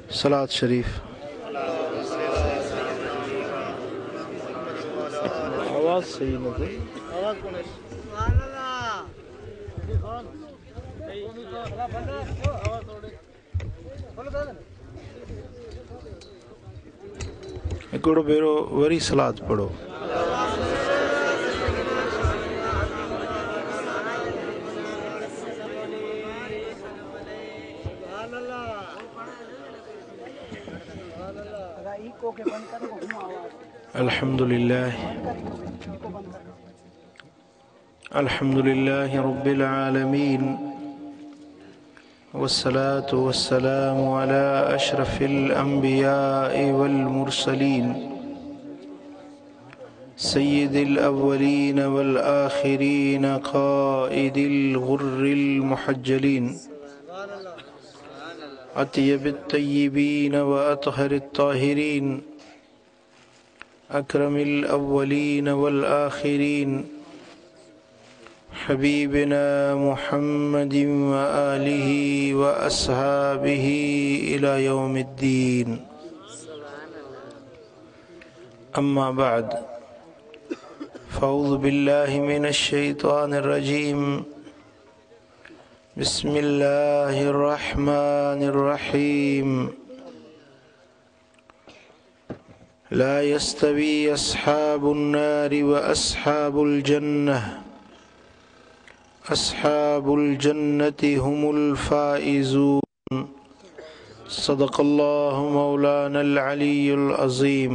सलात शरीफ। आवाज सही नहीं हिकिड़ो भेरो वरी सलात पढ़ो। अल्हम्दुलिल्लाह रब्बिल आलमीन वस्सलातु वस्सलामु अला अशरफिल अंबिया'i वल मुरसलीन सय्यिदिल अव्वलीन वल आखिरीन क़ाइदिल गुर्रिल मुहज्जलीन अत्यबित तय्यबीन व अतहरित ताहिरीन अकरमिल अव्वलीन वल आखिरीन हबीबिना मुहम्मदिन व आलिहि व अस्हाबिहि इला यौमिद्दीन। अम्मा बाद फ़अऊज़ु बिल्लाहि मिनश शैतानिर रजीम। बिस्मिल्लाहिर रहमानिर रहीम। ला यस्तवी अस्हाबुन नारि व अस्हाबुल जन्नह अस्हाबुल जन्नति हुमुल फाइज़ून। सदक़ल्लाहु मौलानल अलीयुल अज़ीम।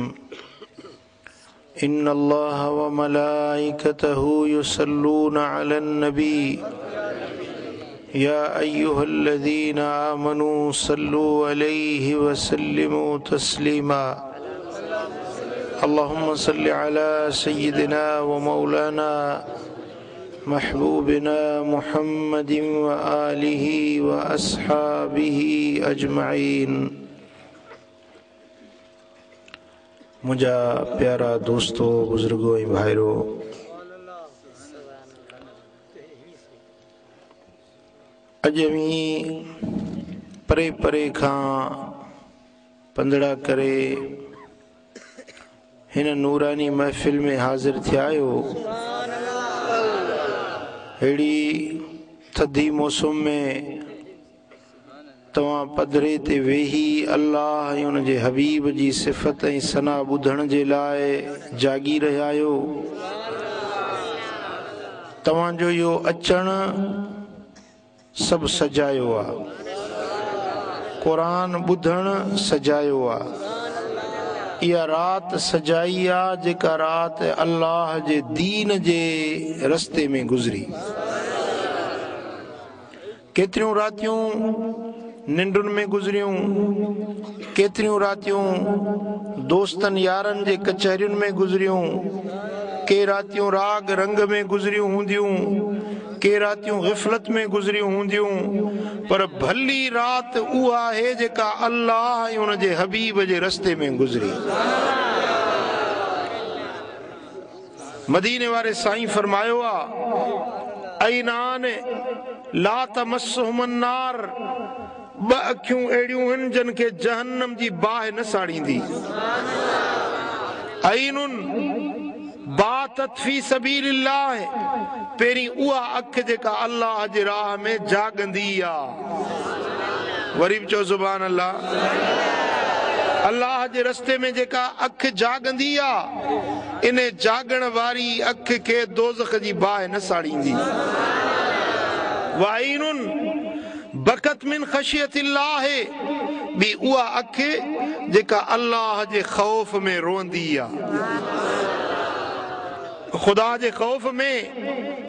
इन्नल्लाह व मलाइकतहु युसल्लूना अलन नबी या अय्युहल्लज़ीना आमनू सल्लू अलैहि व सल्लिमू तस्लीमा। अल्लाहुम्मा सल्लि अला सय्यिदिना व मौलाना महबूबिना मुहम्मदिन व आलिहि व अस्हाबिहि अजमईन। मुझा प्यारा दोस्तों, बुजुर्गों ऐं भाइरों, अजमी परे परे खां पंदड़ा करे हिन नूरानी महफ़िल में हाज़िर थिया आहियो। अहिड़ी थधी मौसम में तव्हां पधरे ते वेही अल्लाह ऐं उन जे हबीब जी सिफ़त ऐं सना ॿुधण जे लाइ जागी रहिया आहियो। तव्हांजो इहो अचणु सभु सजायो आहे। क़ुरान ॿुधणु सजायो आहे। इहा रात सजाई आहे जेका रात अल्लाह जे दीन जे रस्ते में गुज़री। केतिरियूं रातियूं निंडुनि में गुज़रियूं, केतिरियूं रातियूं दोस्तनि यारनि जे कचहरियुनि में गुज़रियूं, के रातियूं राग रंग में गुज़रियूं हूंदियूं, के रातियूं ग़िफ़लत में गुज़रियूं हूंदियूं, पर भली रात उहा आहे जेका अल्लाह ऐं उन जे हबीब जे रस्ते में गुज़री। मदीने वारे साईं फरमायो आहे, ऐनान ला तमस्सुहुमुन नार, ॿ अखियूं अहिड़ियूं आहिनि जिन खे जहन्नम जी बाहि न साड़ींदी। ऐनुन बातत फी सबीलिल्लाह, पहिरीं उहा अख जेका अल्लाह जे राह में जागंदी आहे। वरी बि चओ सुभान अल्लाह। अल्लाह जे रस्ते में जेका अख जागंदी आहे, इन जागण वारी अख खे दोज़ख जी बाहि न साड़ींदी। वाइनुन बकत मिन ख़शियतिल्लाह, ॿी उहा अख जेका अल्लाह जे ख़ौफ़ में रोंदी आहे। ख़ुदा जे ख़ौफ़ में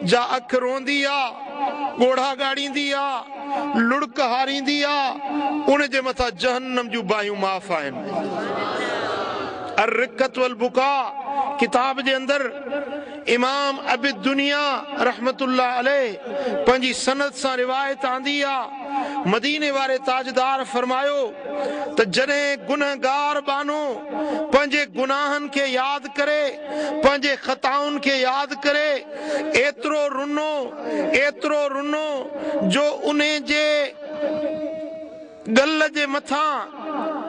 जा अख रोंदी आहे, ॻोढ़ा ॻाड़ींदी आहे, लुड़क हारींदी आहे, उन जे मथां जहन्नम जूं बाहियूं माफ़ आहिनि। अर्रिक़त वल बुका किताब जे अंदर इमाम अबिद दुनिया रहमतुल्लाह अलैह पंहिंजी सनद सां रिवायत आंदी आहे। मदीने वारे ताजदार फरमायो त जॾहिं गुनहगार बानो पंहिंजे गुनाहनि खे यादि करे, पंहिंजे ख़ताउनि खे यादि करे, एतिरो रुनो जो उन जे गल जे मथां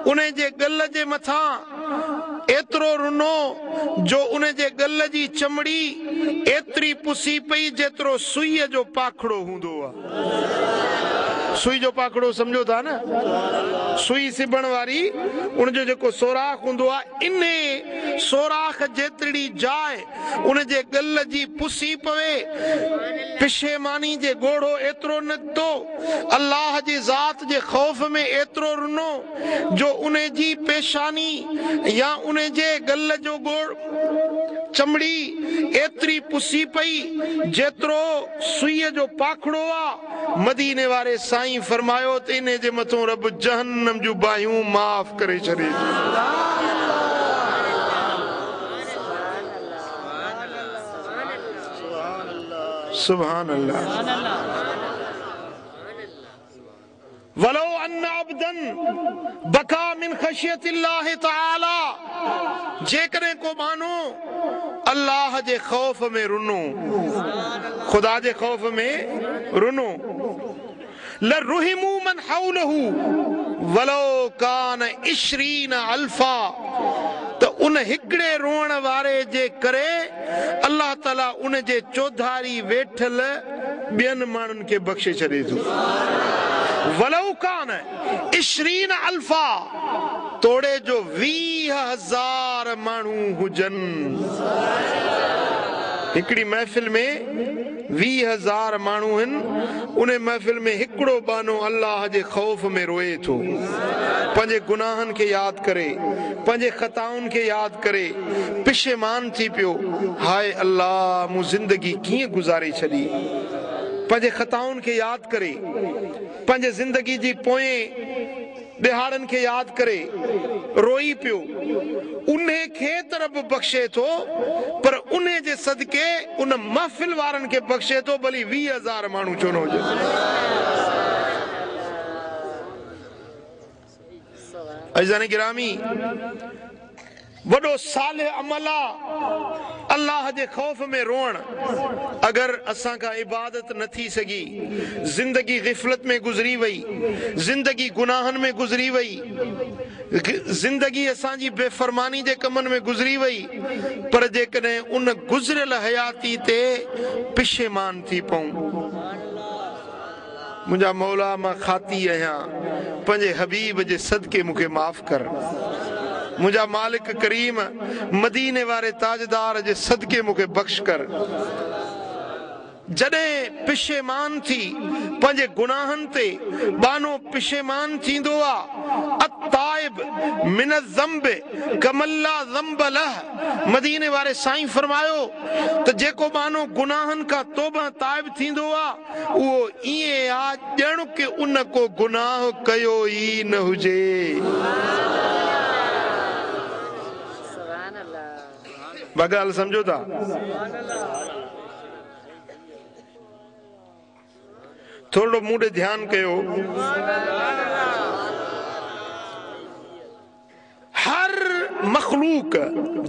उन जे गल जे मथां एतिरो रुनो जो उन जे गल जी चमड़ी एतिरी पुसी पई जेतिरो सुईअ जो पाखड़ो हूंदो आहे। सुई जो पाखड़ो सम्झो था न, सुई सिबण वारी उन जो जेको सोराख हूंदो आहे, इन सोराख जेतिरी जाइ उन जे गल जी पुसी पवे, पिशेमानी जे गोड़ो एतिरो निकितो, अल्लाह जी ज़ात जे ख़ौफ़ में एतिरो रुनो जो उन जी पेशानी या उन जे गल जो गोड़ चमड़ी एतिरी पुसी पई जेतिरो सुईअ जो पाखड़ो आहे। मदीने वारे साईं फरमायो त इन जे मथां रब जहन्नम जूं बाहियूं माफ़ करे छॾे। सुभान अल्लाह। वलो अन्न अब्दन बका मिन खशियतिल्लाह तआला, जेकॾहिं को मानो अल्लाह जे ख़ौफ़ में रुनो, खुदा जे ख़ौफ़ में रुनो, लरुहिमू मन हौलहू वलो कान इश्रीन अल्फा, तो उन हिकड़े रोअण वारे जे करे अल्लाह ताला उन जे चौधारी वेठल ॿियनि माण्हुनि खे बख़्शे छॾे थो। वलो कान इश्रीन अल्फा, तोड़े जो 20,000 माण्हू हुजनि। हिकड़ी महफ़िल में 20,000 माण्हू आहिनि, उन महफ़िल में हिकिड़ो बानो अल्लाह जे ख़ौफ़ में रोए थो, पंहिंजे गुनाहनि खे यादि करे, पंहिंजे ख़ताउनि खे यादि करे पिशेमान थी पियो, हाय अल्लाह मूं ज़िंदगी कीअं गुज़ारे छॾी। पंहिंजे ख़ताउनि खे यादि करे, पंहिंजे ज़िंदगी जी पोएं ॾिहाड़नि खे यादि करे रोई पियो, उन खे त रब बख़्शे थो, पर उन जे सदके उन महफ़िल वारनि खे बख़्शे थो, भली 20,000 माण्हू छो न हुजे। अज़ीज़ान गिरामी, वॾो सालिह अमल आहे अल्लाह जे ख़ौफ़ में रोअण। अगर असां खां इबादत न थी सघी, जिंदगी ग़िफ़लत में गुज़री वई, जिंदगी गुनाहनि में गुज़री वई, जिंदगी असांजी बेफ़रमानी जे कमनि में गुज़री वई, पर जेकॾहिं उन गुज़रियल हयाती ते पिशेमान थी पऊं, मुंहिंजा मौला मां खाती आहियां, पंहिंजे हबीब जे सदके मूंखे माफ़ कर। मुंहिंजा मालिक करीम मदीने वारे ताजदार जे सदके मूंखे बख़्श कर। जॾहिं पिशेमान थी पंहिंजे गुनाहनि ते बानो पिशेमान थींदो आहे, अताइब मिन ज़ंब कमल्ला ज़ंब लह, मदीने वारे साईं फरमायो त जेको बानो गुनाहनि खां तौबा ताइब थींदो आहे, उहो ईअं आहे ॼण की उन को गुनाह कयो ई न हुजे। ॻाल्हि सम्झो था? थोरो मूं ॾे ध्यानु कयो। हर मखलूक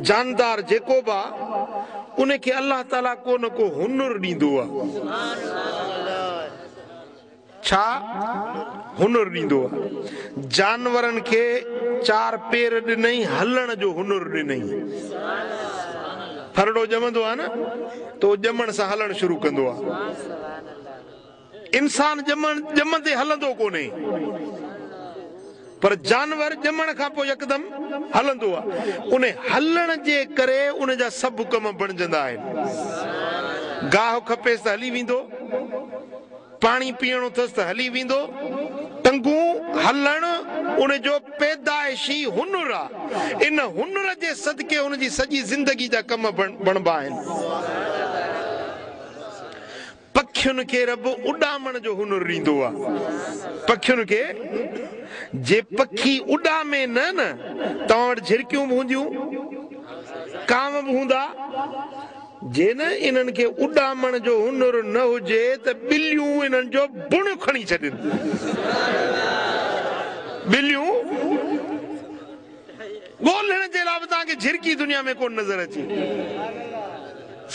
जानदार जेको बि उनखे अल्लाह ताला को न को हुनुर ॾींदो आहे। छा हुनुर ॾींदो आहे? जानवरनि खे 4 पेर ॾिनई, हलण जो हुनुर ॾिनई। फरड़ो ॼमंदो आहे न, त उहो ॼमण सां हलणु शुरू कंदो आहे। इंसान ॼमंदे हलंदो कोन्हे, पर जानवर ॼमण खां पोइ यकदमि हलंदो आहे। उन हलण जे करे उन जा सभु कम बणजंदा आहिनि। गाहु खपेसि त हली वेंदो, पाणी पीअणो अथसि त हली वेंदो। टंगू हलणु उन जो पैदाइशी हुनुर आहे। इन हुनुर जे सदके उन जी सॼी ज़िंदगी जा कम बणबा आहिनि। पखियुनि खे रब उॾामण जो हुनुर ॾींदो आहे। पखियुनि खे जे पखी उॾामे न तव्हां वटि झिरकियूं बि हूंदियूं, कांव बि हूंदा, जे न इन्हनि खे उॾामण जो हुनुर न हुजे त ॿिलियूं इन्हनि जो बुण खणी छॾनि। ॿिलियूं ॻोल्हण जे लाइ बि तव्हांखे झिरकी दुनिया में कोन नज़र अचे।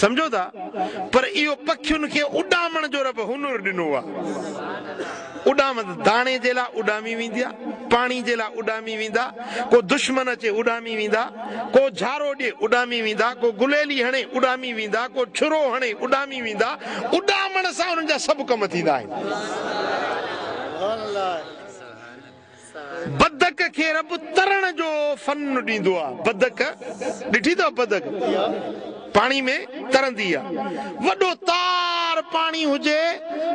समझो था पर इहो पखियुनि खे उॾामण जो रब हुनुर ॾिनो आहे उॾाम दाणे जे लाइ उॾामी वेंदी आहे पाणी जे लाइ उॾामी वेंदा को दुश्मन अचे उॾामी वेंदा को झारो ॾिए उॾामी वेंदा को गुलेली हणे उॾामी वेंदा को छुरो हणे उॾामी वेंदा उॾामण सां उन्हनि जा सभु कम थींदा आहिनि बदक खे रब तरण जो फन ॾींदो आहे बदक ॾिठी अथव बदक पाणी में तरंदी आहे वॾो तार पाणी हुजे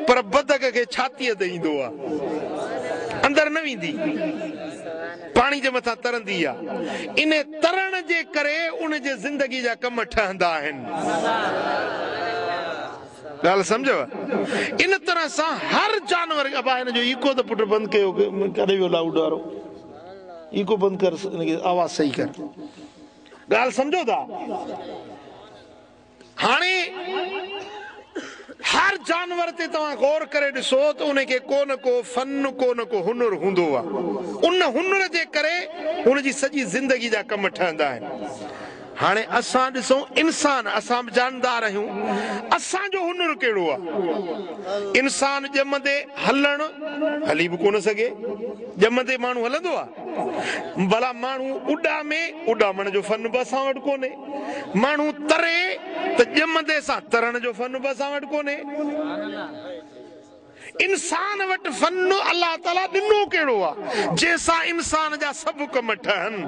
पर बदक खे छातीअ ते ईंदो आहे अंदर न वेंदी पाणी जे मथां तरंदी आहे इन तरण जे करे उन जे ज़िंदगी जा कम ठहंदा आहिनि ॻाल्हि सम्झव इन तरह सां हर जानवर अबा हिन जो ईको त पुट बंदि कयो करे वियो लाउड वारो ईको बंदि कर आवाज़ सही कर ॻाल्हि सम्झो था हाणे हर जानवर ते तव्हां गौर करे ॾिसो त उनखे को न को फन को न को हुनुर हूंदो आहे उन हुनुर जे करे हुनजी सॼी ज़िंदगी जा कम ठहंदा आहिनि हाणे असां ॾिसूं इंसान असां बि जानदार आहियूं असांजो हुनुर कहिड़ो आहे इंसान ॼमंदे हलण हली बि कोन सघे ॼमंदे माण्हू हलंदो आहे भला माण्हू उॾामण जो फन बि असां वटि कोन्हे माण्हू तरे त ॼमंदे सां तरण जो फन बि असां वटि कोन्हे इंसान वटि फन अलाह ताला ॾिनो कहिड़ो आहे जंहिंसां इंसान जा सभु कम ठहनि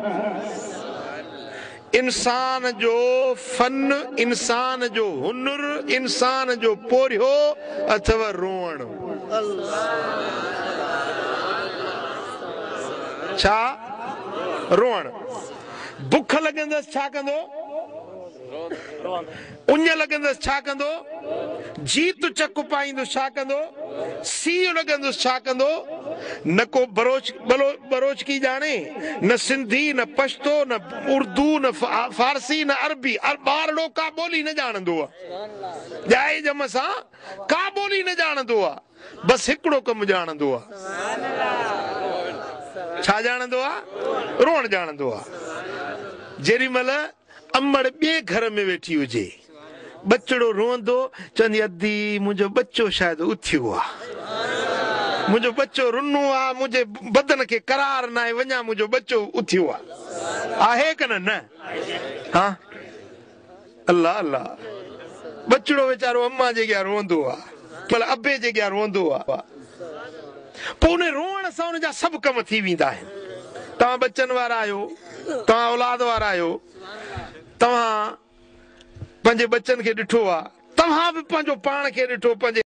इंसान जो फन इंसान जो हुनुर इंसान जो पोरियो अथव रोअण छा रोअण बुख लॻंदसि छा कंदो उञ लॻंदसि छा कंदो जीत चक पाईंदुसि छा कंदो सीउ लॻंदुसि छा कंदो न को बरोचकी ॼाणे न सिंधी न पश्तो न उर्दू न फारसी न अरबी ॿारड़ो का ॿोली न ॼाणंदो आहे ॼाए ॼम सां का ॿोली न ॼाणंदो आहे बसि हिकिड़ो कमु ॼाणंदो आहे छा ॼाणंदो आहे रोअण ॼाणंदो आहे जेॾी महिल अमड़ ॿिए घर में वेठी हुजे बचड़ो रोअंदो चवंदी अदी मुंहिंजो बच्चो शायदि उथियो आहे मुंहिंजो बच्चो रुनो आहे मुंहिंजे बदन खे करार न आहे वञा मुंहिंजो बच्चो उथियो आहे की न हा अल्लाह अल्लाह बचड़ो वीचारो अम्मा जे अॻियां रोअंदो आहे भला अबे जे अॻियां रोअंदो आहे पोइ उन रोअण सां उनजा सभु कम थी वेंदा आहिनि तव्हां बच्चनि वारा आहियो तव्हां औलाद वारा आहियो तव्हां पंहिंजे बच्चनि खे ॾिठो आहे तव्हां बि पंहिंजो पाण खे ॾिठो पंहिंजे